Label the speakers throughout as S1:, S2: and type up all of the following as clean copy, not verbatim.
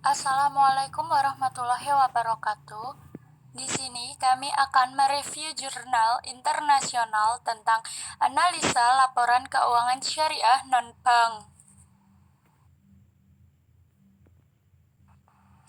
S1: Assalamualaikum warahmatullahi wabarakatuh. Di sini kami akan mereview jurnal internasional tentang analisa laporan keuangan syariah non-bank.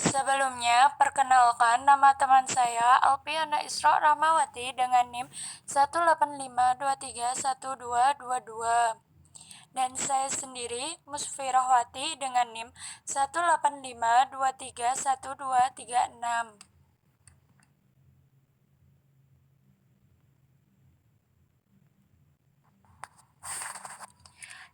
S1: Sebelumnya, perkenalkan nama teman saya Alpiana Isra Rahmawati dengan NIM 185231222. Dan saya sendiri Musfirahwati dengan NIM 185231236.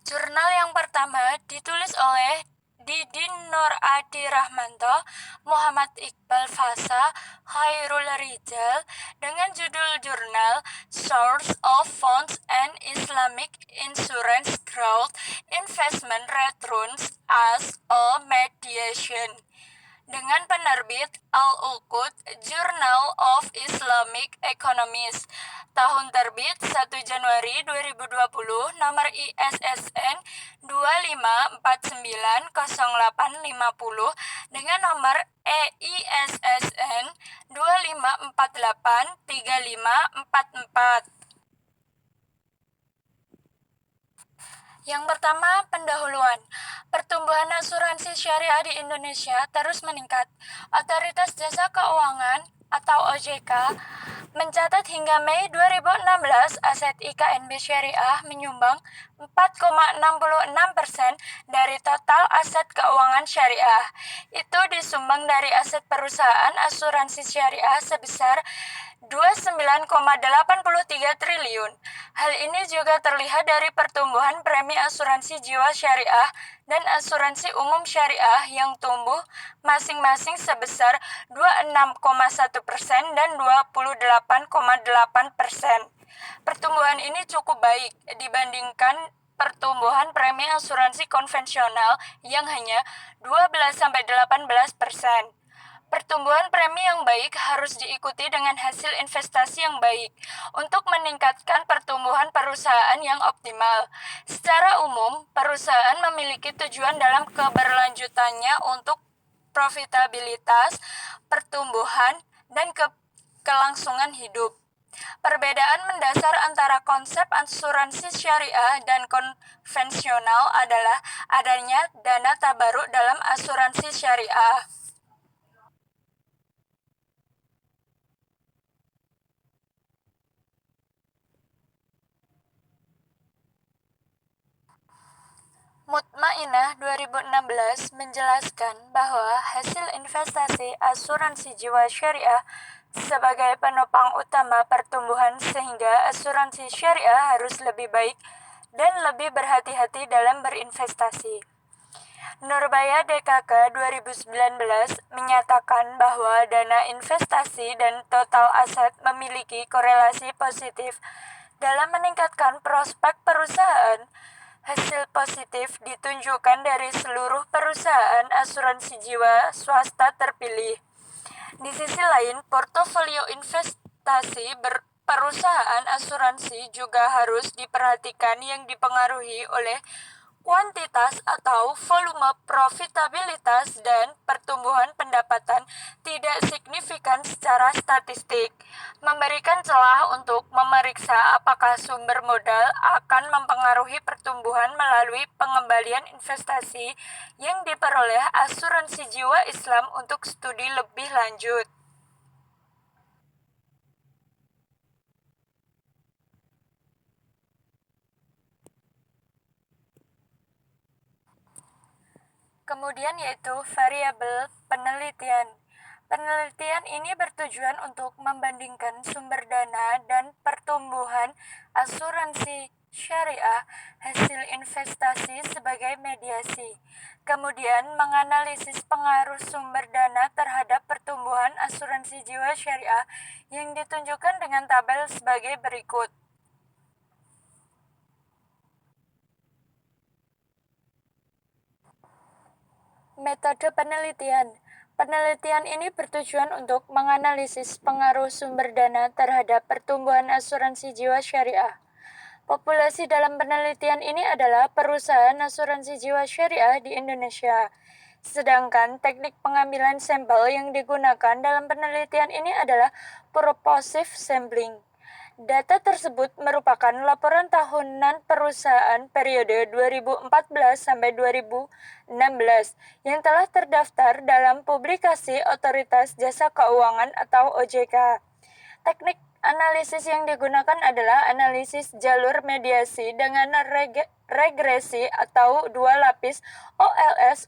S1: Jurnal yang pertama ditulis oleh Didin Nur Adi Rahmanto, Muhammad Iqbal Fasa, Khairul Rijal dengan judul jurnal Source of Funds and Islamic Insurance Growth Investment Returns as a Mediation dengan penerbit Al-Uqud Journal of Islamic Economics. Tahun terbit 1 Januari 2020, nomor ISSN 25490850 dengan nomor EISSN 25483544. Yang pertama, pendahuluan. Pertumbuhan asuransi syariah di Indonesia terus meningkat. Otoritas Jasa Keuangan atau OJK mencatat hingga Mei 2016 aset IKNB syariah menyumbang 4,66% dari total aset keuangan syariah. Itu disumbang dari aset perusahaan asuransi syariah sebesar 29,83 triliun. Hal ini juga terlihat dari pertumbuhan premi asuransi jiwa syariah dan asuransi umum syariah yang tumbuh masing-masing sebesar 26,1% dan 28,8%. Pertumbuhan ini cukup baik dibandingkan pertumbuhan premi asuransi konvensional yang hanya 12-18%. Pertumbuhan premi yang baik harus diikuti dengan hasil investasi yang baik untuk meningkatkan pertumbuhan perusahaan yang optimal. Secara umum, perusahaan memiliki tujuan dalam keberlanjutannya untuk profitabilitas, pertumbuhan, dan kelangsungan hidup. Perbedaan mendasar antara konsep asuransi syariah dan konvensional adalah adanya dana tabaruk dalam asuransi syariah. Mutmainah 2016 menjelaskan bahwa hasil investasi asuransi jiwa syariah sebagai penopang utama pertumbuhan sehingga asuransi syariah harus lebih baik dan lebih berhati-hati dalam berinvestasi. Nurbaya DKK 2019 menyatakan bahwa dana investasi dan total aset memiliki korelasi positif dalam meningkatkan prospek perusahaan. Hasil positif ditunjukkan dari seluruh perusahaan asuransi jiwa swasta terpilih. Di sisi lain, portofolio investasi perusahaan asuransi juga harus diperhatikan yang dipengaruhi oleh kuantitas atau volume profitabilitas dan pertumbuhan pendapatan tidak signifikan secara statistik, memberikan celah untuk memeriksa apakah sumber modal akan mempengaruhi pertumbuhan melalui pengembalian investasi yang diperoleh asuransi jiwa Islam untuk studi lebih lanjut. Kemudian yaitu variabel penelitian. Penelitian ini bertujuan untuk membandingkan sumber dana dan pertumbuhan asuransi syariah hasil investasi sebagai mediasi. Kemudian menganalisis pengaruh sumber dana terhadap pertumbuhan asuransi jiwa syariah yang ditunjukkan dengan tabel sebagai berikut. Metode penelitian. Penelitian ini bertujuan untuk menganalisis pengaruh sumber dana terhadap pertumbuhan asuransi jiwa syariah. Populasi dalam penelitian ini adalah perusahaan asuransi jiwa syariah di Indonesia. Sedangkan teknik pengambilan sampel yang digunakan dalam penelitian ini adalah purposive sampling. Data tersebut merupakan laporan tahunan perusahaan periode 2014 sampai 2016 yang telah terdaftar dalam publikasi Otoritas Jasa Keuangan atau OJK. Teknik analisis yang digunakan adalah analisis jalur mediasi dengan regresi atau dua lapis OLS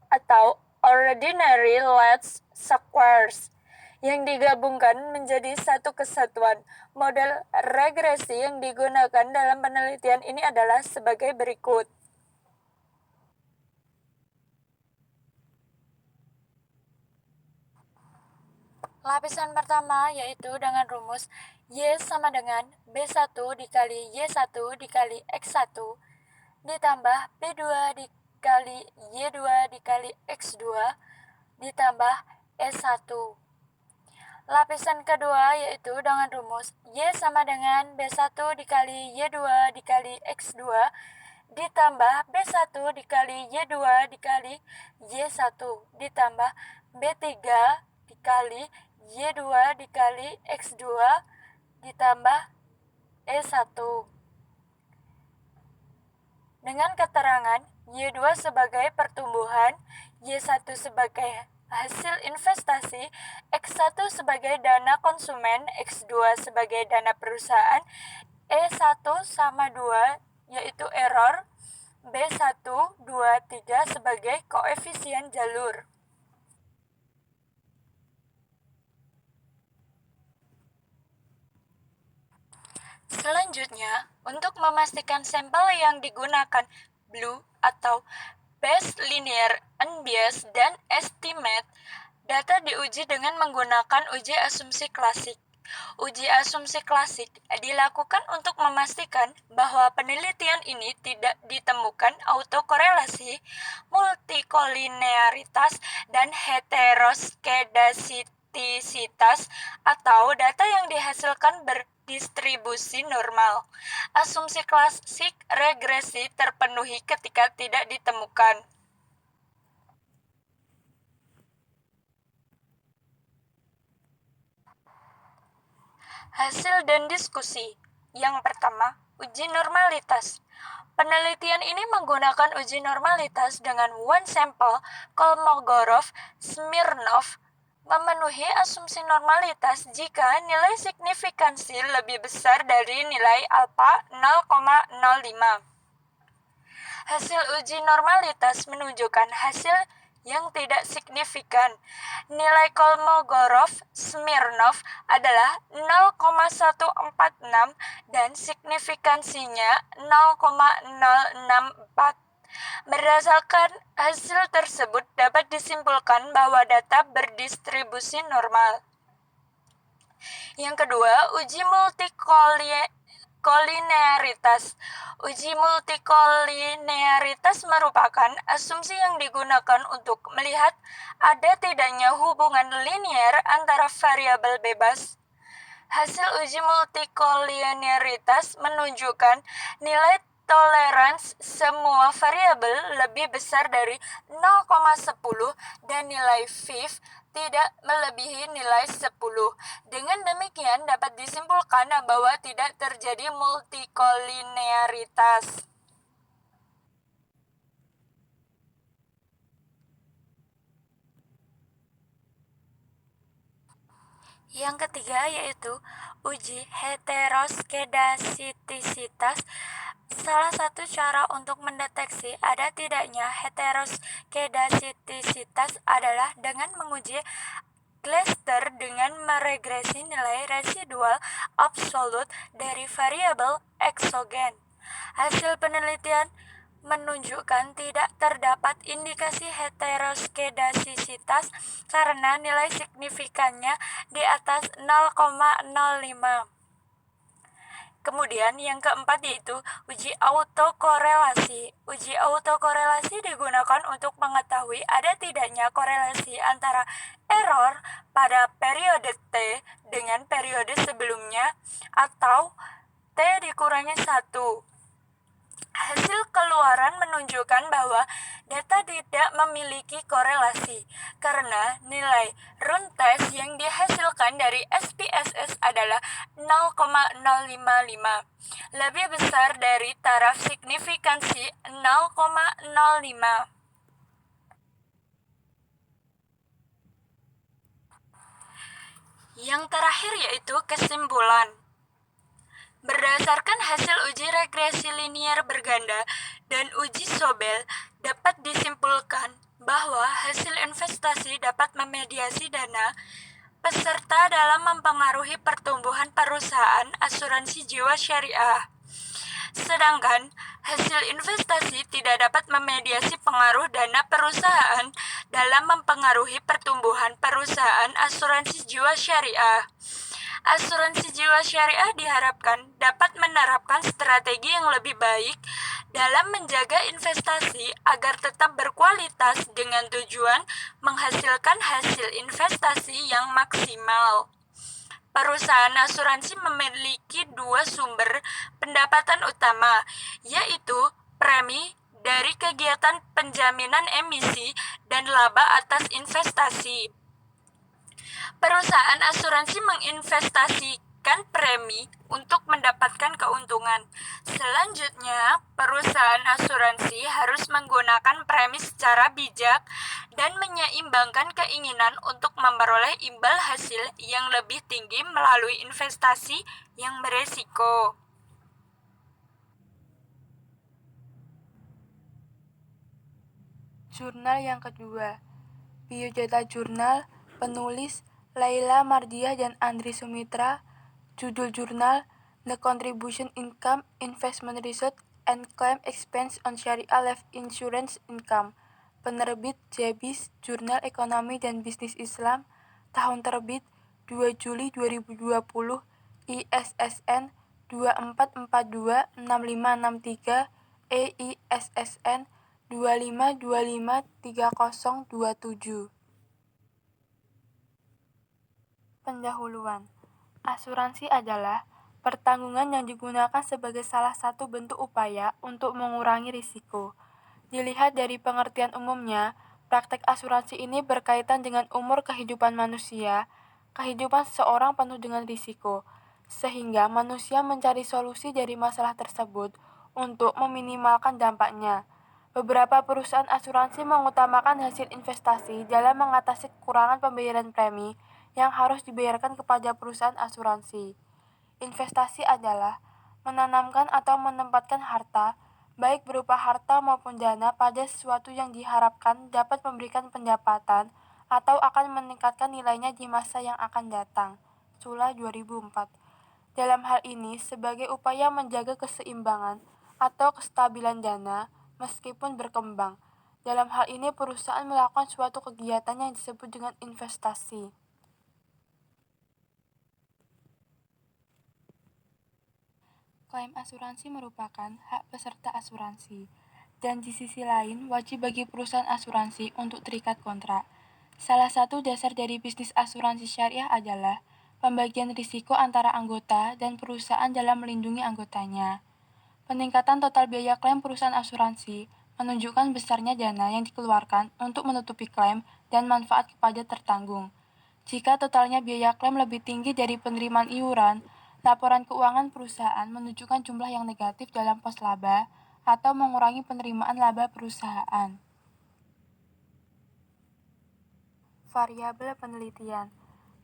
S1: atau Ordinary Least Squares yang digabungkan menjadi satu kesatuan. Model regresi yang digunakan dalam penelitian ini adalah sebagai berikut. Lapisan pertama yaitu dengan rumus Y sama dengan B1 dikali Y1 dikali X1 ditambah B2 dikali Y2 dikali X2 ditambah E1. Lapisan kedua yaitu dengan rumus Y sama dengan B1 dikali Y2 dikali X2 ditambah B1 dikali Y2 dikali Y1 ditambah B3 dikali Y2 dikali X2 ditambah E1. Dengan keterangan Y2 sebagai pertumbuhan, Y1 sebagai hasil investasi, X1 sebagai dana konsumen, X2 sebagai dana perusahaan, E1 sama 2 yaitu error, B1, 2, 3 sebagai koefisien jalur. Selanjutnya, untuk memastikan sampel yang digunakan blue atau best linear unbiased dan estimate, data diuji dengan menggunakan uji asumsi klasik. Uji asumsi klasik dilakukan untuk memastikan bahwa penelitian ini tidak ditemukan autokorelasi, multikolinearitas, dan heteroskedastisitas atau data yang dihasilkan berdistribusi normal. Asumsi klasik regresi terpenuhi ketika tidak ditemukan. Hasil dan diskusi. Yang pertama, uji normalitas. Penelitian ini menggunakan uji normalitas dengan one sample Kolmogorov-Smirnov memenuhi asumsi normalitas jika nilai signifikansi lebih besar dari nilai alfa 0,05. Hasil uji normalitas menunjukkan hasil yang tidak signifikan. Nilai Kolmogorov-Smirnov adalah 0,146 dan signifikansinya 0,064. Berdasarkan hasil tersebut dapat disimpulkan bahwa data berdistribusi normal. Yang kedua, uji multikolinearitas. Uji multikolinearitas merupakan asumsi yang digunakan untuk melihat ada tidaknya hubungan linier antara variabel bebas. Hasil uji multikolinearitas menunjukkan nilai tolerans semua variabel lebih besar dari 0,10 dan nilai Fiv tidak melebihi nilai 10. Dengan demikian dapat disimpulkan bahwa tidak terjadi multikolinearitas. Yang ketiga yaitu uji heteroskedastisitas. Salah satu cara untuk mendeteksi ada tidaknya heteroskedastisitas adalah dengan menguji cluster dengan meregresi nilai residual absolut dari variabel eksogen. Hasil penelitian menunjukkan tidak terdapat indikasi heteroskedastisitas karena nilai signifikannya di atas 0,05. Kemudian yang keempat yaitu uji autokorelasi. Uji autokorelasi digunakan untuk mengetahui ada tidaknya korelasi antara error pada periode T dengan periode sebelumnya atau T dikurangi 1. Hasil keluaran menunjukkan bahwa data tidak memiliki korelasi karena nilai run test yang dihasilkan dari SPSS adalah 0,055, lebih besar dari taraf signifikansi 0,05. Yang terakhir yaitu kesimpulan. Berdasarkan hasil uji regresi linier berganda dan uji Sobel, dapat disimpulkan bahwa hasil investasi dapat memediasi dana peserta dalam mempengaruhi pertumbuhan perusahaan asuransi jiwa syariah. Sedangkan hasil investasi tidak dapat memediasi pengaruh dana perusahaan dalam mempengaruhi pertumbuhan perusahaan asuransi jiwa syariah. Asuransi jiwa syariah diharapkan dapat menerapkan strategi yang lebih baik dalam menjaga investasi agar tetap berkualitas dengan tujuan menghasilkan hasil investasi yang maksimal. Perusahaan asuransi memiliki dua sumber pendapatan utama, yaitu premi dari kegiatan penjaminan emisi dan laba atas investasi. Perusahaan asuransi menginvestasikan premi untuk mendapatkan keuntungan. Selanjutnya, perusahaan asuransi harus menggunakan premi secara bijak dan menyeimbangkan keinginan untuk memperoleh imbal hasil yang lebih tinggi melalui investasi yang beresiko.
S2: Jurnal yang kedua, Biodata Jurnal, penulis Laila Mardiah dan Andri Sumitra, judul jurnal The Contribution Income, Investment Result, and Claim Expense on Sharia Life Insurance Income, penerbit Jabis, Jurnal Ekonomi dan Bisnis Islam, tahun terbit 2 Juli 2020, ISSN 24426563, EISSN 25253027. Pendahuluan. Asuransi adalah pertanggungan yang digunakan sebagai salah satu bentuk upaya untuk mengurangi risiko. Dilihat dari pengertian umumnya, praktek asuransi ini berkaitan dengan umur kehidupan manusia. Kehidupan seseorang penuh dengan risiko, sehingga manusia mencari solusi dari masalah tersebut untuk meminimalkan dampaknya. Beberapa perusahaan asuransi mengutamakan hasil investasi dalam mengatasi kekurangan pembayaran premi yang harus dibayarkan kepada perusahaan asuransi. Investasi adalah menanamkan atau menempatkan harta, baik berupa harta maupun dana pada sesuatu yang diharapkan dapat memberikan pendapatan atau akan meningkatkan nilainya di masa yang akan datang. Sula 2004. Dalam hal ini, sebagai upaya menjaga keseimbangan atau kestabilan dana, meskipun berkembang. Dalam hal ini, perusahaan melakukan suatu kegiatan yang disebut dengan investasi. Klaim asuransi merupakan hak peserta asuransi, dan di sisi lain wajib bagi perusahaan asuransi untuk terikat kontrak. Salah satu dasar dari bisnis asuransi syariah adalah pembagian risiko antara anggota dan perusahaan dalam melindungi anggotanya. Peningkatan total biaya klaim perusahaan asuransi menunjukkan besarnya dana yang dikeluarkan untuk menutupi klaim dan manfaat kepada tertanggung. Jika totalnya biaya klaim lebih tinggi dari penerimaan iuran, laporan keuangan perusahaan menunjukkan jumlah yang negatif dalam pos laba atau mengurangi penerimaan laba perusahaan. Variabel penelitian.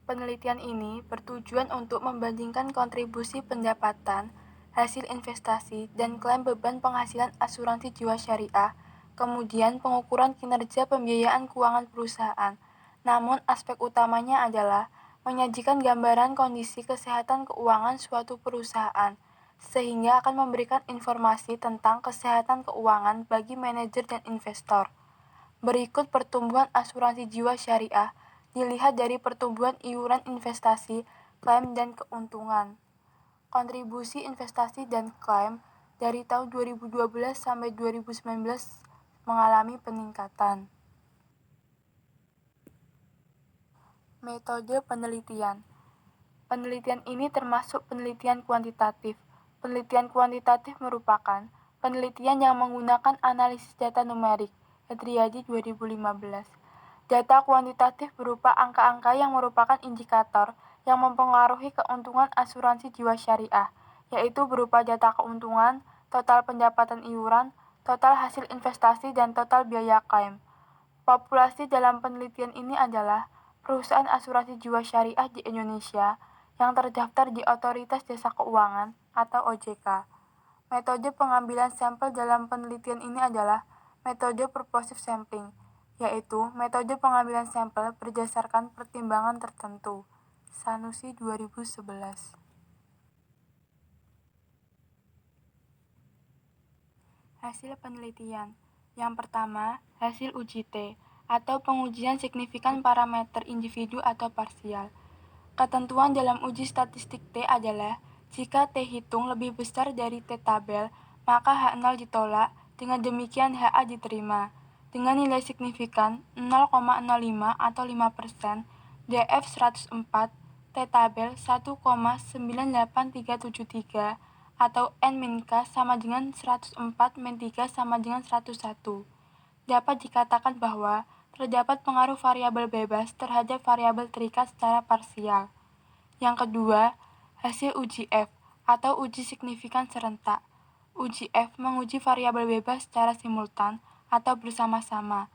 S2: Penelitian ini bertujuan untuk membandingkan kontribusi pendapatan, hasil investasi, dan klaim beban penghasilan asuransi jiwa syariah, kemudian pengukuran kinerja pembiayaan keuangan perusahaan. Namun aspek utamanya adalah menyajikan gambaran kondisi kesehatan keuangan suatu perusahaan, sehingga akan memberikan informasi tentang kesehatan keuangan bagi manajer dan investor. Berikut pertumbuhan asuransi jiwa syariah dilihat dari pertumbuhan iuran investasi, klaim, dan keuntungan. Kontribusi investasi dan klaim dari tahun 2012 sampai 2019 mengalami peningkatan. Metode penelitian. Penelitian ini termasuk penelitian kuantitatif. Penelitian kuantitatif merupakan penelitian yang menggunakan analisis data numerik, Edriadi 2015. Data kuantitatif berupa angka-angka yang merupakan indikator yang mempengaruhi keuntungan asuransi jiwa syariah, yaitu berupa data keuntungan, total pendapatan iuran, total hasil investasi, dan total biaya klaim. Populasi dalam penelitian ini adalah perusahaan asuransi jiwa syariah di Indonesia yang terdaftar di Otoritas Jasa Keuangan atau OJK. Metode pengambilan sampel dalam penelitian ini adalah metode purposive sampling, yaitu metode pengambilan sampel berdasarkan pertimbangan tertentu. Sanusi 2011. Hasil penelitian. Yang pertama, hasil uji T atau pengujian signifikan parameter individu atau parsial. Ketentuan dalam uji statistik T adalah jika T hitung lebih besar dari T tabel, maka H0 ditolak, dengan demikian HA diterima. Dengan nilai signifikan 0,05 atau 5%, DF 104, T tabel 1,98373, atau N-K sama dengan 104 min 3 sama dengan 101. Dapat dikatakan bahwa terdapat pengaruh variabel bebas terhadap variabel terikat secara parsial. Yang kedua, hasil uji F atau uji signifikan serentak. Uji F menguji variabel bebas secara simultan atau bersama-sama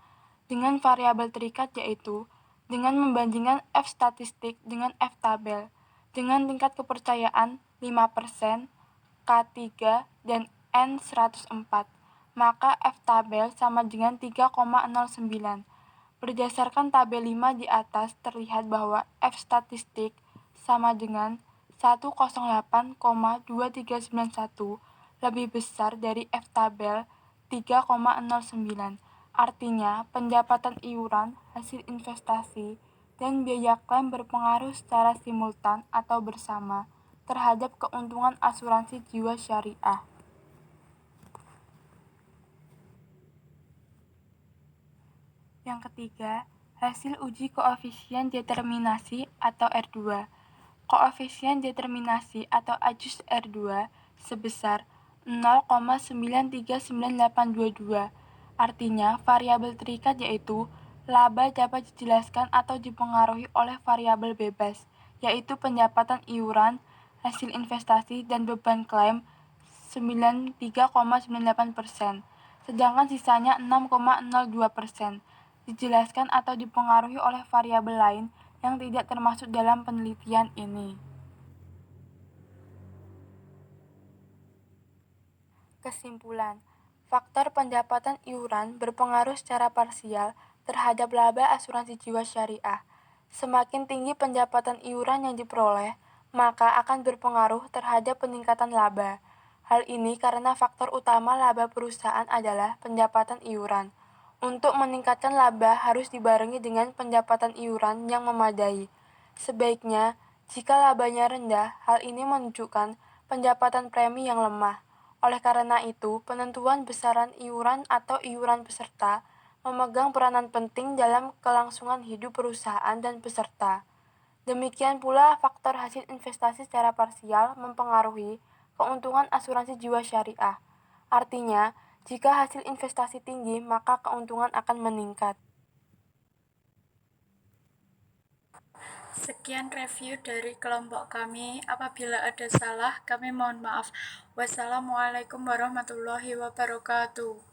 S2: dengan variabel terikat, yaitu dengan membandingkan F statistik dengan F tabel dengan tingkat kepercayaan 5%, K3, dan N104, maka F tabel sama dengan 3,09. Berdasarkan tabel 5 di atas terlihat bahwa F statistik sama dengan 108,2391 lebih besar dari F tabel 3,09. Artinya, pendapatan iuran, hasil investasi, dan biaya klaim berpengaruh secara simultan atau bersama terhadap keuntungan asuransi jiwa syariah. Yang ketiga, hasil uji koefisien determinasi atau R2. Koefisien determinasi atau AJUS R2 sebesar 0,939822. Artinya, variabel terikat yaitu laba dapat dijelaskan atau dipengaruhi oleh variabel bebas, yaitu pendapatan iuran, hasil investasi, dan beban klaim 93,98%, sedangkan sisanya 6,02% dijelaskan atau dipengaruhi oleh variabel lain yang tidak termasuk dalam penelitian ini. Kesimpulan, faktor pendapatan iuran berpengaruh secara parsial terhadap laba asuransi jiwa syariah. Semakin tinggi pendapatan iuran yang diperoleh, maka akan berpengaruh terhadap peningkatan laba. Hal ini karena faktor utama laba perusahaan adalah pendapatan iuran. Untuk meningkatkan laba harus dibarengi dengan pendapatan iuran yang memadai. Sebaiknya, jika labanya rendah, hal ini menunjukkan pendapatan premi yang lemah. Oleh karena itu, penentuan besaran iuran atau iuran peserta memegang peranan penting dalam kelangsungan hidup perusahaan dan peserta. Demikian pula faktor hasil investasi secara parsial mempengaruhi keuntungan asuransi jiwa syariah. Artinya, jika hasil investasi tinggi, maka keuntungan akan meningkat.
S1: Sekian review dari kelompok kami. Apabila ada salah, kami mohon maaf. Wassalamualaikum warahmatullahi wabarakatuh.